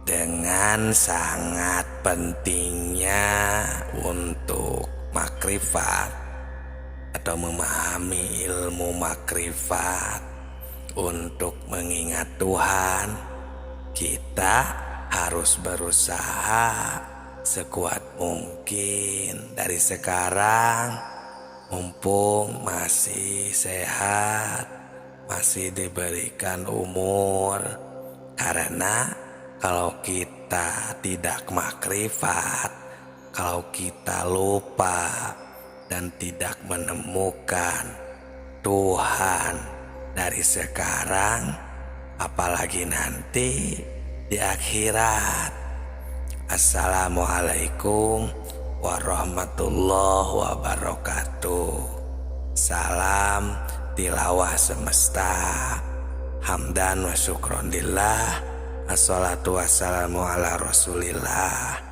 dengan sangat pentingnya untuk makrifat atau memahami ilmu makrifat untuk mengingat Tuhan, kita harus berusaha sekuat mungkin dari sekarang, mumpung masih sehat, masih diberikan umur. Karena kalau kita tidak makrifat, kalau kita lupa dan tidak menemukan Tuhan dari sekarang, apalagi nanti di akhirat. Assalamualaikum warahmatullahi wabarakatuh. Salam tilawah semesta, hamdan wa syukron lillah, assalatu wassalamu ala rasulillah.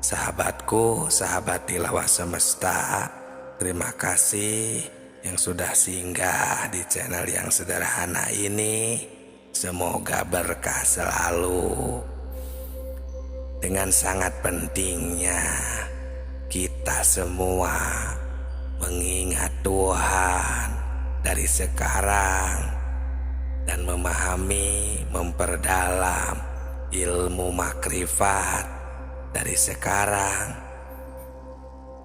Sahabatku, sahabat tilawah semesta, terima kasih yang sudah singgah di channel yang sederhana ini. Semoga berkah selalu. Dengan sangat pentingnya kita semua mengingat Tuhan dari sekarang dan memahami, memperdalam ilmu makrifat dari sekarang.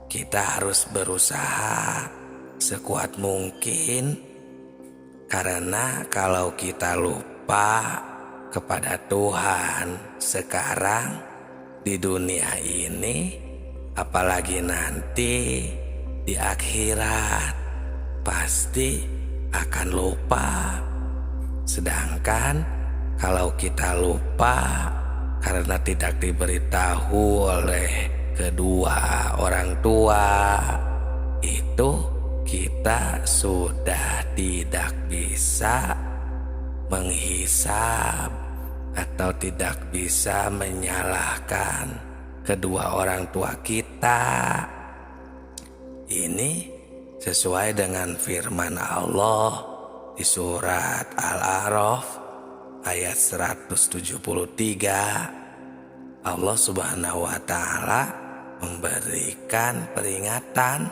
Kita harus berusaha sekuat mungkin, karena kalau kita lupa kepada Tuhan sekarang di dunia ini, apalagi nanti di akhirat, pasti akan lupa. Sedangkan kalau kita lupa karena tidak diberitahu oleh kedua orang tua, itu kita sudah tidak bisa menghisab atau tidak bisa menyalahkan kedua orang tua kita. Ini sesuai dengan firman Allah di surat Al-A'raf ayat 173. Allah Subhanahu wa Ta'ala memberikan peringatan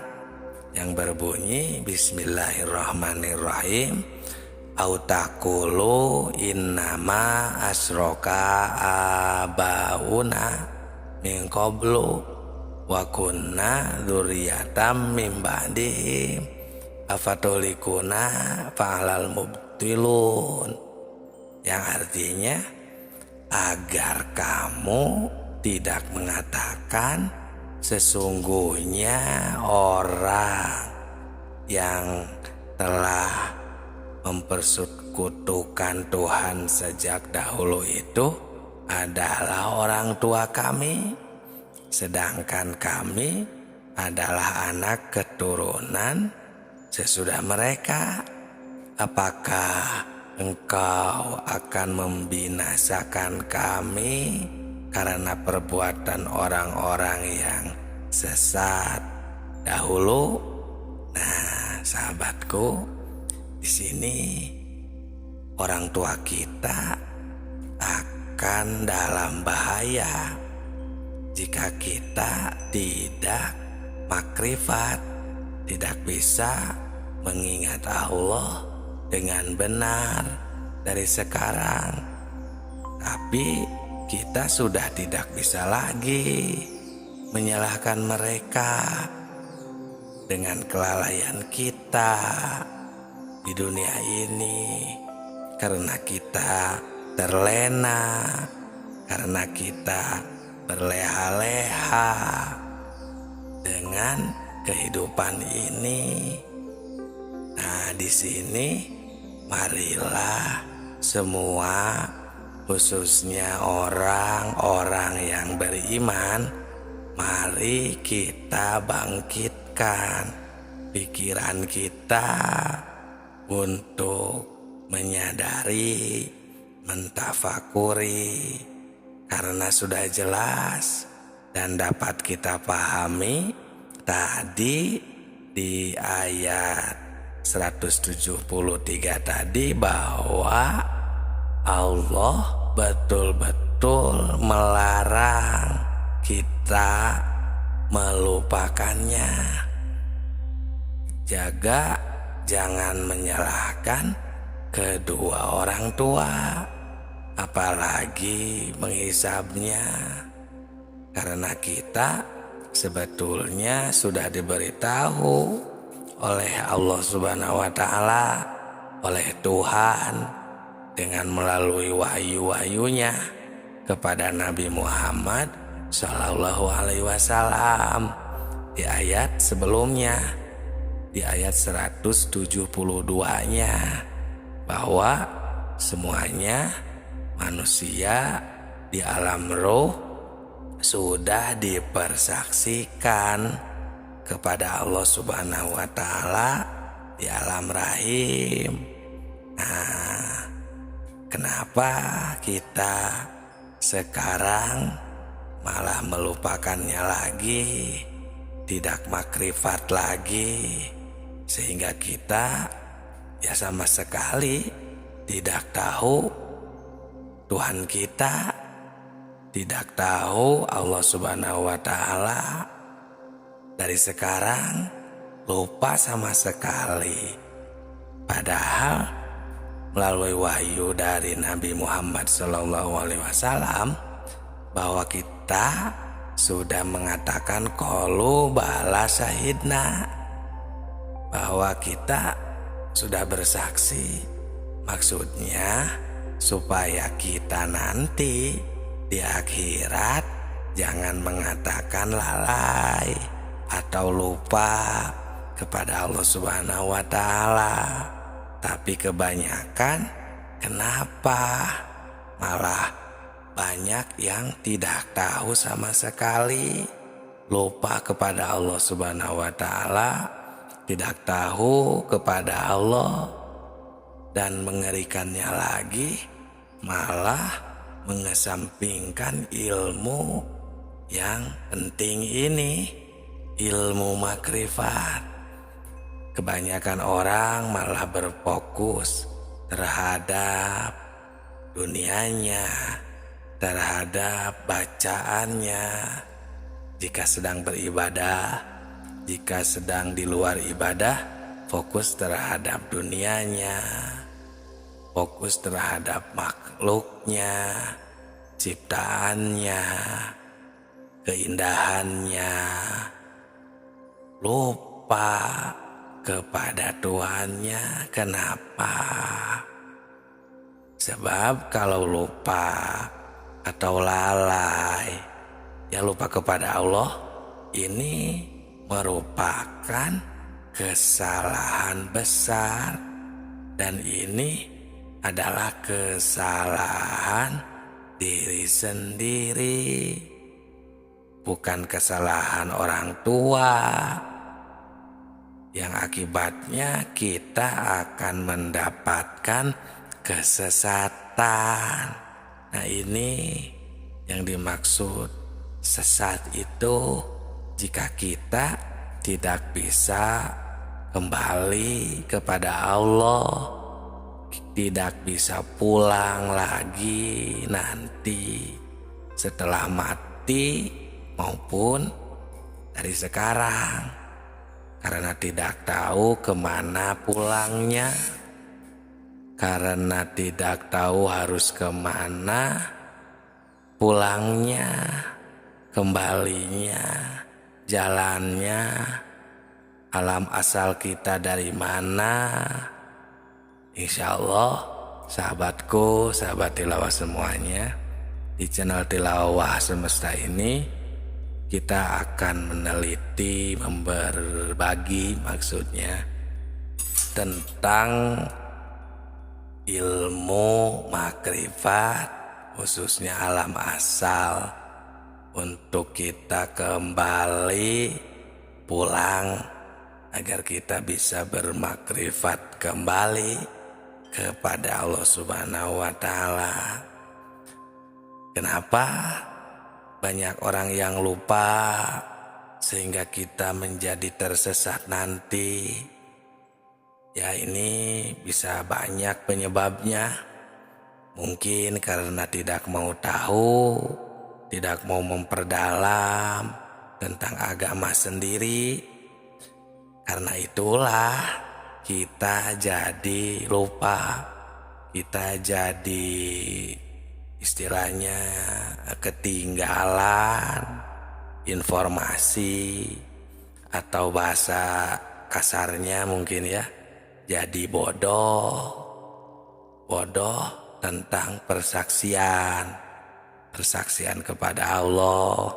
yang berbunyi Bismillahirrahmanirrahim. Autakulu innama asroka abauna min qablu wa kunna dzurriyyatam min ba'dihim afatulikuna fa'alal mubtilun, yang artinya agar kamu tidak mengatakan sesungguhnya orang yang telah mempersekutukan Tuhan sejak dahulu itu adalah orang tua kami, sedangkan kami adalah anak keturunan sesudah mereka. Apakah engkau akan membinasakan kami karena perbuatan orang-orang yang sesat dahulu? Nah, sahabatku, di sini orang tua kita akan dalam bahaya jika kita tidak makrifat, tidak bisa mengingat Allah dengan benar dari sekarang. Tapi kita sudah tidak bisa lagi menyalahkan mereka dengan kelalaian kita di dunia ini, karena kita terlena, karena kita berleha-leha dengan kehidupan ini. Nah, di sini marilah semua, khususnya orang-orang yang beriman, mari kita bangkitkan pikiran kita untuk menyadari, mentafakuri, karena sudah jelas dan dapat kita pahami tadi di ayat 173 tadi bahwa Allah betul-betul melarang kita melupakannya. Jaga jangan menyalahkan kedua orang tua, apalagi menghisabnya, karena kita sebetulnya sudah diberitahu oleh Allah Subhanahu wa Ta'ala, oleh Tuhan, dengan melalui wahyu-wahyunya kepada Nabi Muhammad Shallallahu Alaihi Wasallam di ayat sebelumnya, di ayat 172-nya, bahwa semuanya manusia di alam roh sudah dipersaksikan kepada Allah Subhanahu wa Ta'ala di alam rahim. Nah, kenapa kita sekarang malah melupakannya lagi, tidak makrifat lagi, sehingga kita ya sama sekali tidak tahu Tuhan kita, tidak tahu Allah Subhanahu wa Ta'ala. Dari sekarang lupa sama sekali, padahal melalui wahyu dari Nabi Muhammad SAW bahwa kita sudah mengatakan qalu bala syahidna, bahwa kita sudah bersaksi. Maksudnya supaya kita nanti di akhirat jangan mengatakan lalai atau lupa kepada Allah Subhanahu wa Ta'ala. Tapi kebanyakan kenapa malah banyak yang tidak tahu sama sekali, lupa kepada Allah Subhanahu wa Ta'ala, tidak tahu kepada Allah, dan mengerikannya lagi malah mengesampingkan ilmu yang penting ini, ilmu makrifat. Kebanyakan orang malah berfokus terhadap dunianya, terhadap bacaannya. Jika sedang beribadah, jika sedang di luar ibadah, fokus terhadap dunianya, fokus terhadap makhluknya, ciptaannya, keindahannya, lupa kepada Tuhannya. Kenapa? Sebab kalau lupa atau lalai, ya lupa kepada Allah, ini merupakan kesalahan besar, dan ini adalah kesalahan diri sendiri, bukan kesalahan orang tua, yang akibatnya kita akan mendapatkan kesesatan. Nah, ini yang dimaksud sesat itu jika kita tidak bisa kembali kepada Allah, tidak bisa pulang lagi nanti setelah mati maupun dari sekarang, karena tidak tahu kemana pulangnya, karena tidak tahu harus kemana pulangnya, kembalinya, jalannya, alam asal kita dari mana. Insya Allah sahabatku, sahabat tilawah semuanya, di channel Tilawah Semesta ini kita akan meneliti, berbagi maksudnya tentang ilmu makrifat, khususnya alam asal, untuk kita kembali pulang agar kita bisa bermakrifat kembali kepada Allah Subhanahu wa Ta'ala. Kenapa banyak orang yang lupa sehingga kita menjadi tersesat nanti? Ya, ini bisa banyak penyebabnya. Mungkin karena tidak mau tahu, tidak mau memperdalam tentang agama sendiri. Karena itulah kita jadi lupa, kita jadi istilahnya ketinggalan informasi, atau bahasa kasarnya mungkin ya, jadi bodoh tentang persaksian kepada Allah,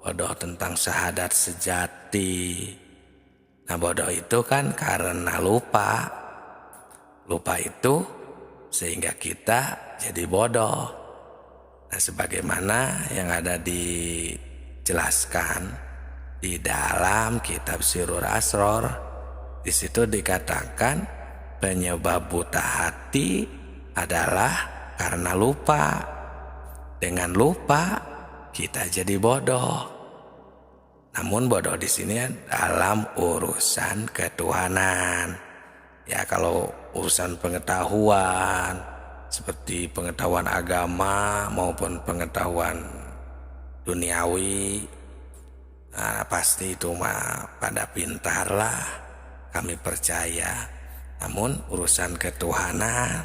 bodoh tentang syahadat sejati. Nah, bodoh itu kan karena lupa itu sehingga kita jadi bodoh. Nah, sebagaimana yang ada dijelaskan di dalam kitab Sirrul Asror, di situ dikatakan penyebab buta hati adalah karena lupa. Dengan lupa kita jadi bodoh. Namun bodoh di sini dalam urusan ketuhanan. Ya, kalau urusan pengetahuan seperti pengetahuan agama maupun pengetahuan duniawi, nah, pasti itu mah pada pintar lah, kami percaya. Namun urusan ketuhanan,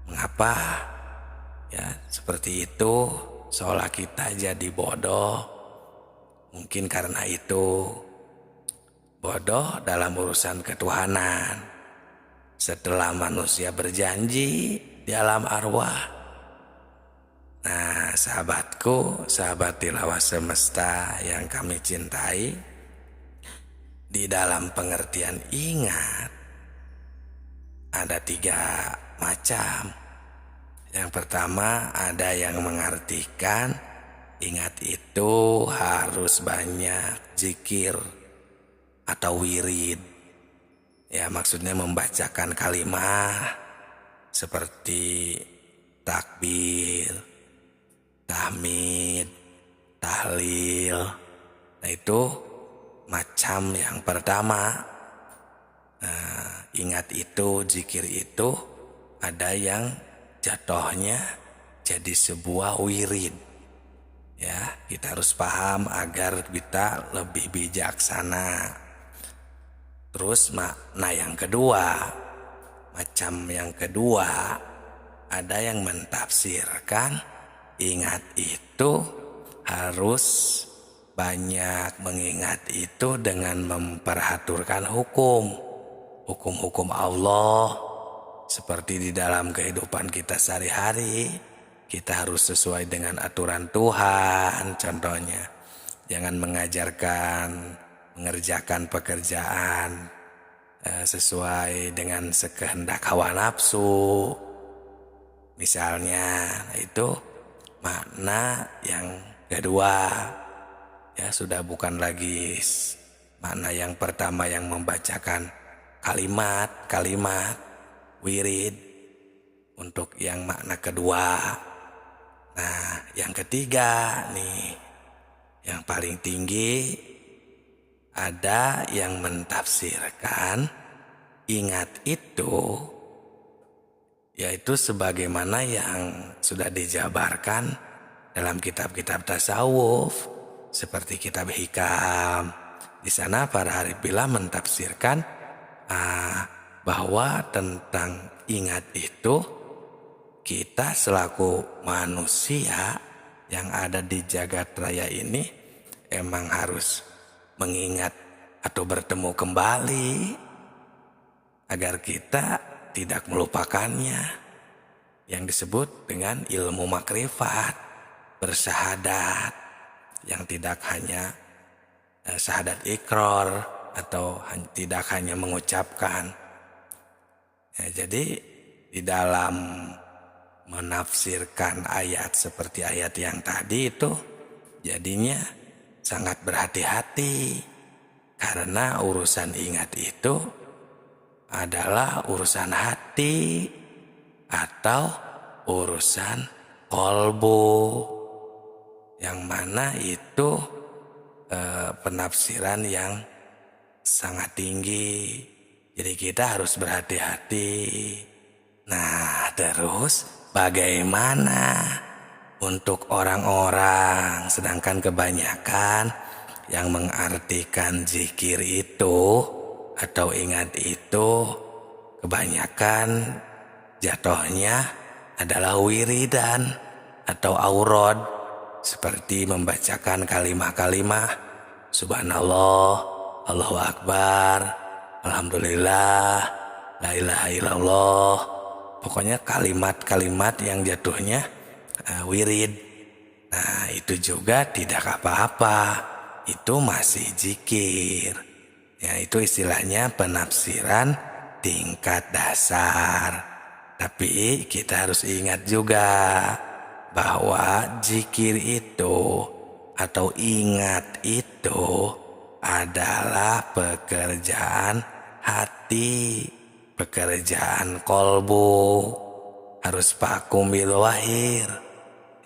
mengapa ya seperti itu, seolah kita jadi bodoh? Mungkin karena itu, bodoh dalam urusan ketuhanan. Setelah manusia berjanji di alam arwah. Nah, sahabatku, sahabat tilawah semesta yang kami cintai, di dalam pengertian ingat ada 3 macam. Yang pertama, ada yang mengartikan ingat itu harus banyak zikir atau wirid. Ya, maksudnya membacakan kalimat seperti takbir, tahmid, tahlil. Nah, itu macam yang pertama. Nah, ingat itu, zikir itu ada yang jatuhnya jadi sebuah wirid. Ya, kita harus paham agar kita lebih bijaksana. Terus makna yang kedua, macam yang kedua, ada yang mentafsirkan ingat itu harus banyak mengingat itu dengan memperhatikan hukum-hukum Allah. Seperti di dalam kehidupan kita sehari-hari, kita harus sesuai dengan aturan Tuhan. Contohnya, jangan mengerjakan pekerjaan sesuai dengan sekehendak hawa nafsu. Misalnya, itu makna yang kedua. Ya, sudah bukan lagi makna yang pertama yang membacakan kalimat wirid untuk yang makna kedua. Nah, yang ketiga nih, yang paling tinggi, ada yang mentafsirkan ingat itu, yaitu sebagaimana yang sudah dijabarkan dalam kitab-kitab tasawuf seperti kitab Hikam. Di sana para harifillah mentafsirkan bahwa tentang ingat itu, kita selaku manusia yang ada di jagat raya ini emang harus mengingat atau bertemu kembali agar kita tidak melupakannya, yang disebut dengan ilmu makrifat, bersyahadat, yang tidak hanya syahadat ikrar atau tidak hanya mengucapkan. Ya, jadi di dalam menafsirkan ayat seperti ayat yang tadi itu, jadinya sangat berhati-hati, karena urusan ingat itu adalah urusan hati atau urusan kolbu, yang mana itu penafsiran yang sangat tinggi. Jadi kita harus berhati-hati. Nah, terus bagaimana untuk orang-orang, sedangkan kebanyakan yang mengartikan zikir itu atau ingat itu kebanyakan jatuhnya adalah wiridan atau aurad, seperti membacakan kalimah-kalimah subhanallah, Allahu akbar, alhamdulillah, la ilaha illallah. Pokoknya kalimat-kalimat yang jatuhnya wirid. Nah, itu juga tidak apa-apa. Itu masih zikir. Ya, itu istilahnya penafsiran tingkat dasar. Tapi kita harus ingat juga bahwa zikir itu atau ingat itu adalah pekerjaan hati, pekerjaan kolbu, harus vakum bil wahir,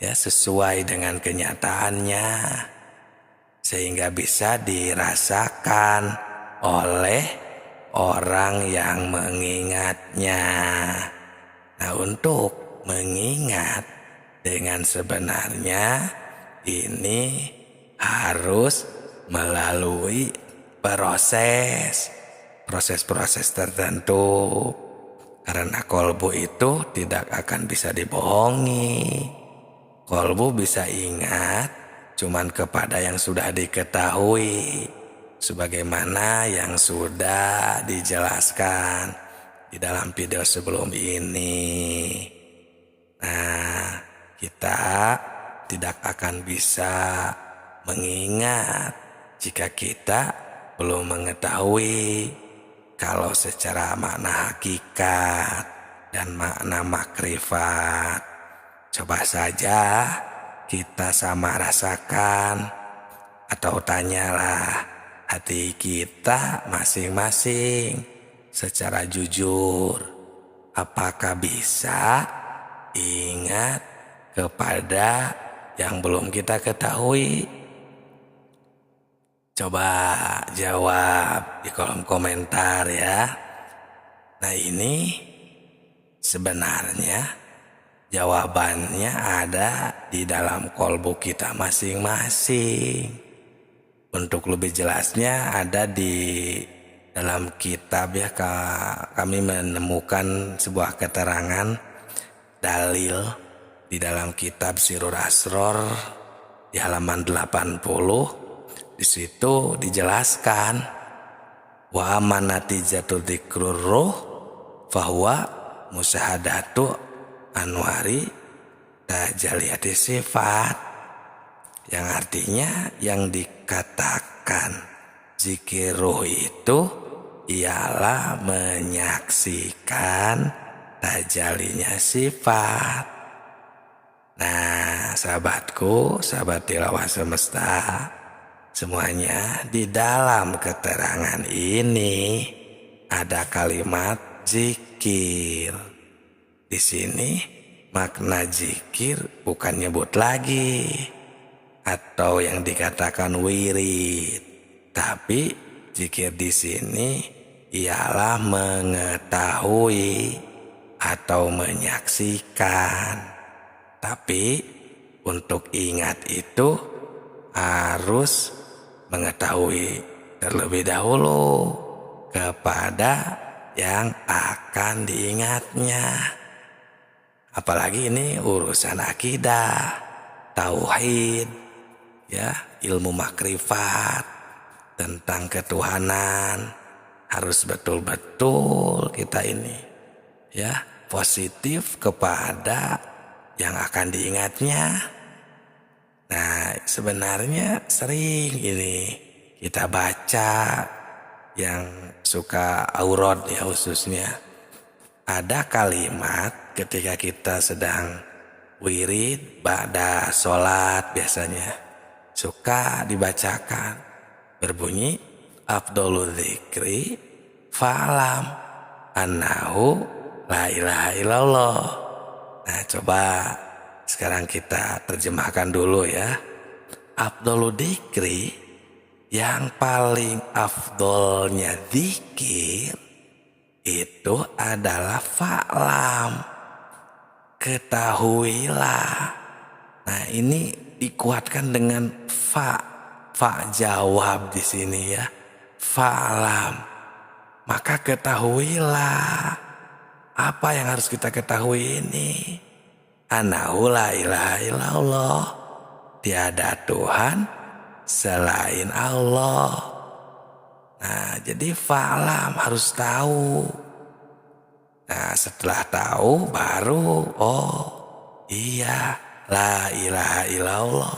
ya, sesuai dengan kenyataannya, sehingga bisa dirasakan oleh orang yang mengingatnya. Nah, untuk mengingat dengan sebenarnya ini harus melalui proses tertentu, karena kolbu itu tidak akan bisa dibohongi. Kolbu bisa ingat cuman kepada yang sudah diketahui, sebagaimana yang sudah dijelaskan di dalam video sebelum ini. Nah, kita tidak akan bisa mengingat jika kita belum mengetahui kalau secara makna hakikat dan makna makrifat. Coba saja kita sama rasakan atau tanyalah hati kita masing-masing secara jujur, apakah bisa ingat kepada yang belum kita ketahui? Coba jawab di kolom komentar ya. Nah, ini sebenarnya jawabannya ada di dalam kolbu kita masing-masing. Untuk lebih jelasnya ada di dalam kitab ya, kami menemukan sebuah keterangan dalil di dalam kitab Sirrul Asror di halaman 80. Di situ dijelaskan wa manatijatul dzikrur ruh fahuwa musahadatu anwari tajaliyati sifat, yang artinya yang dikatakan zikir ruh itu ialah menyaksikan tajalinya sifat. Nah, sahabatku, sahabat tilawah semesta semuanya, di dalam keterangan ini ada kalimat zikir. Di sini makna zikir bukan nyebut lagi atau yang dikatakan wirid, tapi zikir di sini ialah mengetahui atau menyaksikan. Tapi untuk ingat itu harus mengetahui terlebih dahulu kepada yang akan diingatnya. Apalagi ini urusan akidah, tauhid, ya, ilmu makrifat tentang ketuhanan. Harus betul-betul kita ini, ya, positif kepada yang akan diingatnya. Nah, sebenarnya sering ini kita baca yang suka aurad ya, khususnya ada kalimat ketika kita sedang wirid ba'da sholat, biasanya suka dibacakan berbunyi afdolul dzikri fa'lam annahu la ilaha illallah. Nah, coba sekarang kita terjemahkan dulu ya. Afdolul dzikri, yang paling afdolnya zikir itu adalah fa'lam. ketahuilah. Nah, ini dikuatkan dengan fa jawab di sini ya. Fa'lam. Maka ketahuilah. Apa yang harus kita ketahui ini? Annahu la ilaha illallah. Tiada Tuhan selain Allah. Nah, jadi fa'lam harus tahu. Nah, setelah tahu baru iya, la ilaha illallah.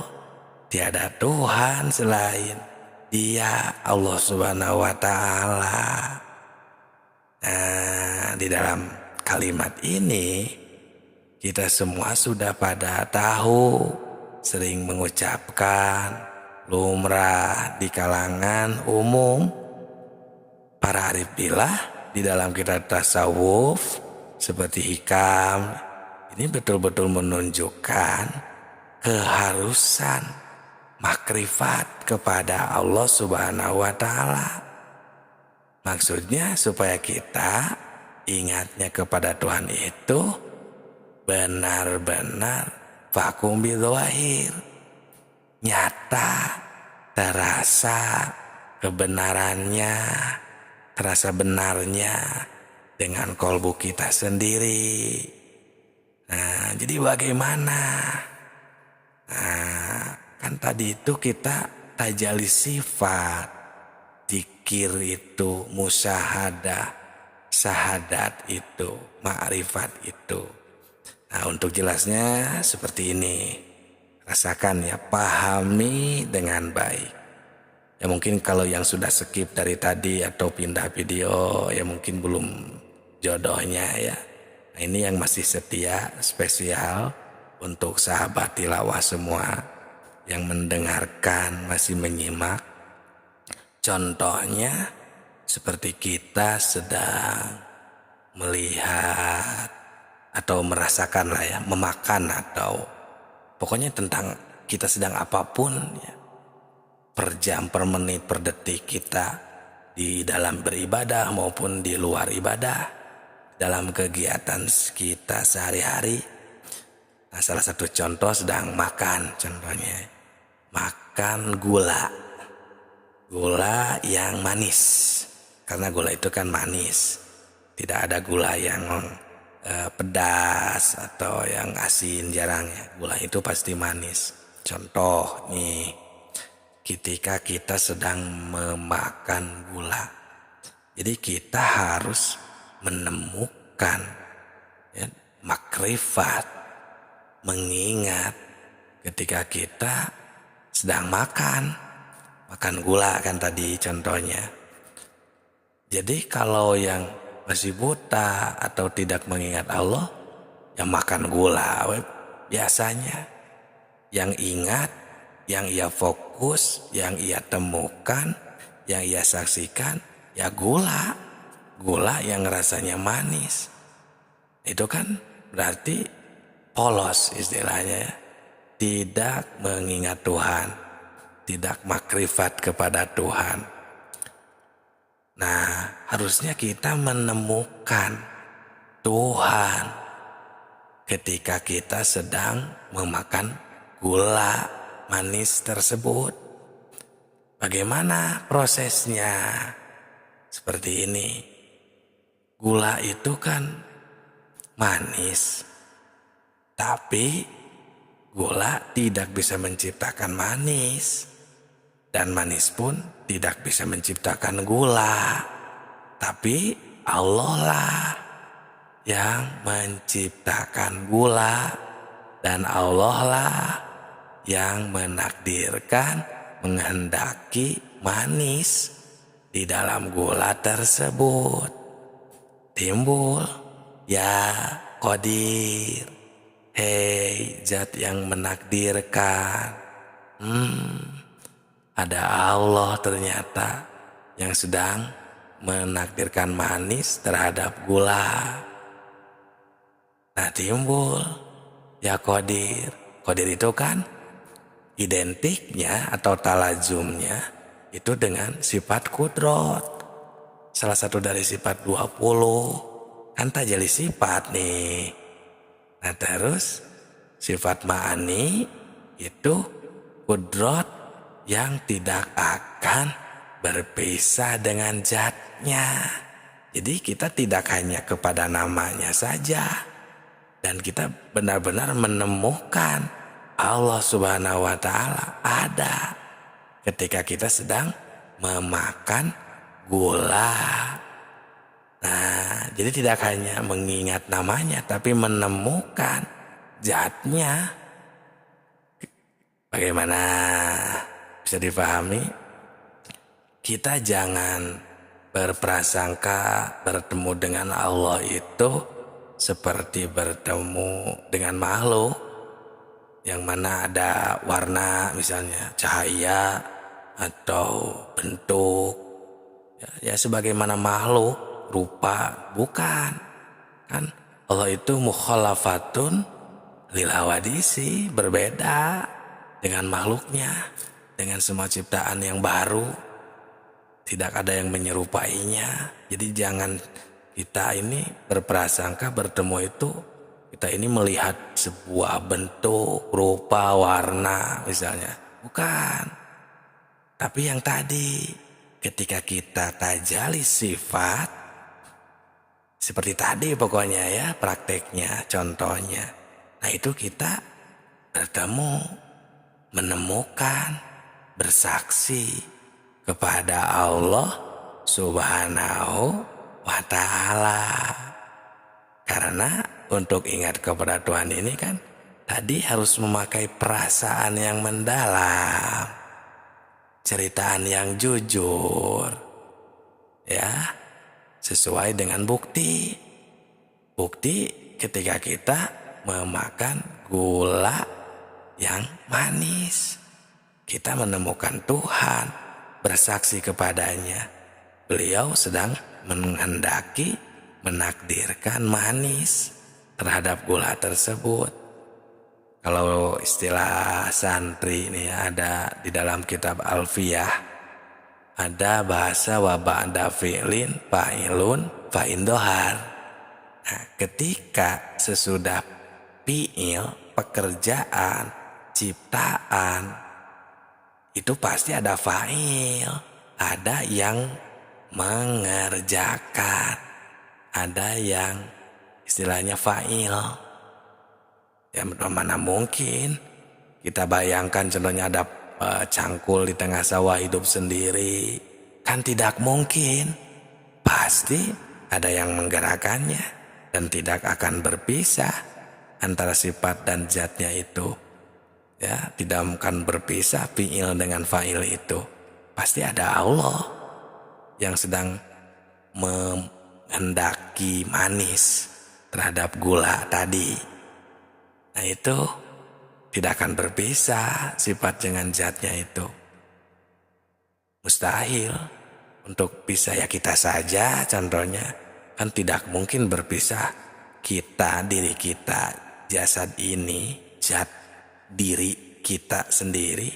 Tiada Tuhan selain Dia, Allah Subhanahu wa taala. Nah, di dalam kalimat ini kita semua sudah pada tahu, sering mengucapkan, lumrah di kalangan umum para arif billah di dalam kitab tasawuf seperti hikam. Ini betul-betul menunjukkan keharusan makrifat kepada Allah Subhanahu wa taala. Maksudnya supaya kita ingatnya kepada Tuhan itu benar-benar vakum bidzahir, nyata, terasa kebenarannya, terasa benarnya dengan kolbu kita sendiri. Nah, jadi bagaimana? Nah, kan tadi itu kita tajalli sifat, zikir itu, musyahadah, syahadat itu, ma'rifat itu. Nah, untuk jelasnya seperti ini. Rasakan ya, pahami dengan baik. Ya mungkin kalau yang sudah skip dari tadi atau pindah video, ya mungkin belum jodohnya ya. Nah, ini yang masih setia, spesial untuk sahabat tilawah semua yang mendengarkan, masih menyimak. Contohnya seperti kita sedang melihat atau merasakan lah ya, memakan atau pokoknya tentang kita sedang apapun ya, per jam, per menit, per detik kita di dalam beribadah maupun di luar ibadah, dalam kegiatan kita sehari-hari. Nah, salah satu contoh sedang makan, contohnya makan gula yang manis, karena gula itu kan manis, tidak ada gula yang pedas atau yang asin, jarang ya. Gula itu pasti manis. Contoh nih, ketika kita sedang memakan gula, jadi kita harus menemukan ya, makrifat, mengingat ketika kita sedang makan gula kan tadi contohnya. Jadi kalau yang masih buta atau tidak mengingat Allah, yang makan gula biasanya. Yang ingat, yang ia fokus, yang ia temukan, yang ia saksikan, ya gula yang rasanya manis. Itu kan berarti polos istilahnya ya. Tidak mengingat Tuhan, tidak makrifat kepada Tuhan. Nah, harusnya kita menemukan Tuhan ketika kita sedang memakan gula manis tersebut. Bagaimana prosesnya? Seperti ini. Gula itu kan manis, tapi gula tidak bisa menciptakan manis. Dan manis pun tidak bisa menciptakan gula. Tapi Allah lah yang menciptakan gula. Dan Allah lah yang menakdirkan, menghendaki manis di dalam gula tersebut. Timbul ya Qadir, hei zat yang menakdirkan. Ada Allah ternyata yang sedang menakdirkan manis terhadap gula. Nah, timbul ya Qadir. Qadir itu kan identiknya atau talazumnya itu dengan sifat kudrot. Salah satu dari sifat 20 kan tajalli sifat nih. Nah terus sifat ma'ani itu kudrot yang tidak akan berpisah dengan zatnya. Jadi kita tidak hanya kepada namanya saja, dan kita benar-benar menemukan Allah Subhanahu wa Ta'ala ada ketika kita sedang memakan gula. Nah, jadi tidak hanya mengingat namanya, tapi menemukan zatnya. Bagaimana bisa dipahami? Kita jangan berprasangka bertemu dengan Allah itu seperti bertemu dengan makhluk yang mana ada warna, misalnya cahaya atau bentuk, ya sebagaimana makhluk rupa, bukan. Kan Allah itu mukhalafatun lil hawadisi, berbeda dengan makhluknya, dengan semua ciptaan yang baru, tidak ada yang menyerupainya. Jadi jangan kita ini berprasangka bertemu itu kita ini melihat sebuah bentuk, rupa, warna misalnya, bukan. Tapi yang tadi ketika kita tajalli sifat, seperti tadi pokoknya ya prakteknya, contohnya. Nah itu kita bertemu, menemukan, bersaksi kepada Allah Subhanahu wa Ta'ala. Karena untuk ingat kepada Tuhan ini kan tadi harus memakai perasaan yang mendalam, ceritaan yang jujur, ya, sesuai dengan bukti. Bukti ketika kita memakan gula yang manis, kita menemukan Tuhan, bersaksi kepadanya. Beliau sedang menghendaki, menakdirkan manis terhadap gula tersebut. Kalau istilah santri ini ada di dalam kitab Alfiyah, ada bahasa wa ba'da fi'lin fa'ilun fa'indohar. Nah, ketika sesudah fi'il, pekerjaan, ciptaan, itu pasti ada fa'il, ada yang mengerjakan, ada yang istilahnya fa'il. Ya mana mungkin kita bayangkan contohnya ada cangkul di tengah sawah hidup sendiri, kan tidak mungkin. Pasti ada yang menggerakkannya dan tidak akan berpisah antara sifat dan zatnya itu. Ya, tidak akan berpisah fi'il dengan fa'il itu. Pasti ada Allah yang sedang menghendaki manis terhadap gula tadi. Nah itu tidak akan berpisah sifat dengan zatnya itu. Mustahil untuk bisa ya kita saja contohnya. Kan tidak mungkin berpisah kita, diri kita, jasad ini, zat diri kita sendiri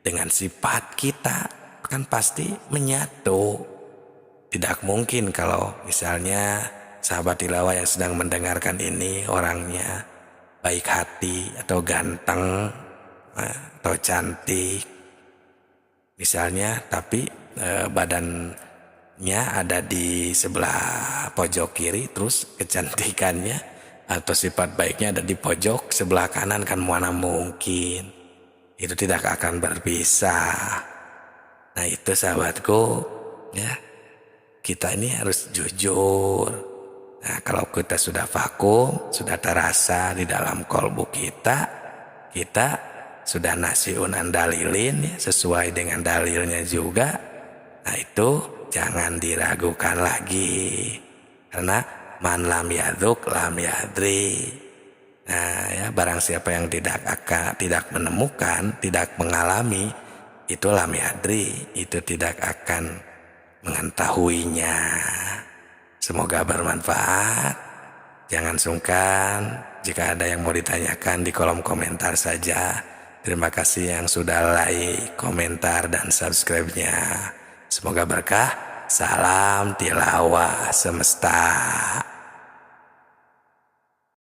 dengan sifat kita. Kan pasti menyatu. Tidak mungkin kalau misalnya sahabat tilawah yang sedang mendengarkan ini orangnya baik hati atau ganteng atau cantik misalnya, tapi badannya ada di sebelah pojok kiri, terus kecantikannya atau sifat baiknya ada di pojok sebelah kanan, kan mana mungkin. Itu tidak akan berpisah. Nah itu sahabatku ya, kita ini harus jujur. Nah kalau kita sudah vakum, sudah terasa di dalam kolbu kita sudah nasiun an dalilin ya, sesuai dengan dalilnya juga. Nah itu jangan diragukan lagi, karena man lam yaduk lam yadri. Nah ya, barang siapa yang tidak menemukan, tidak mengalami, itu lam yadri, itu tidak akan mengetahuinya. Semoga bermanfaat. Jangan sungkan jika ada yang mau ditanyakan di kolom komentar saja. Terima kasih yang sudah like, komentar, dan subscribe-nya. Semoga berkah. Salam tilawah semesta.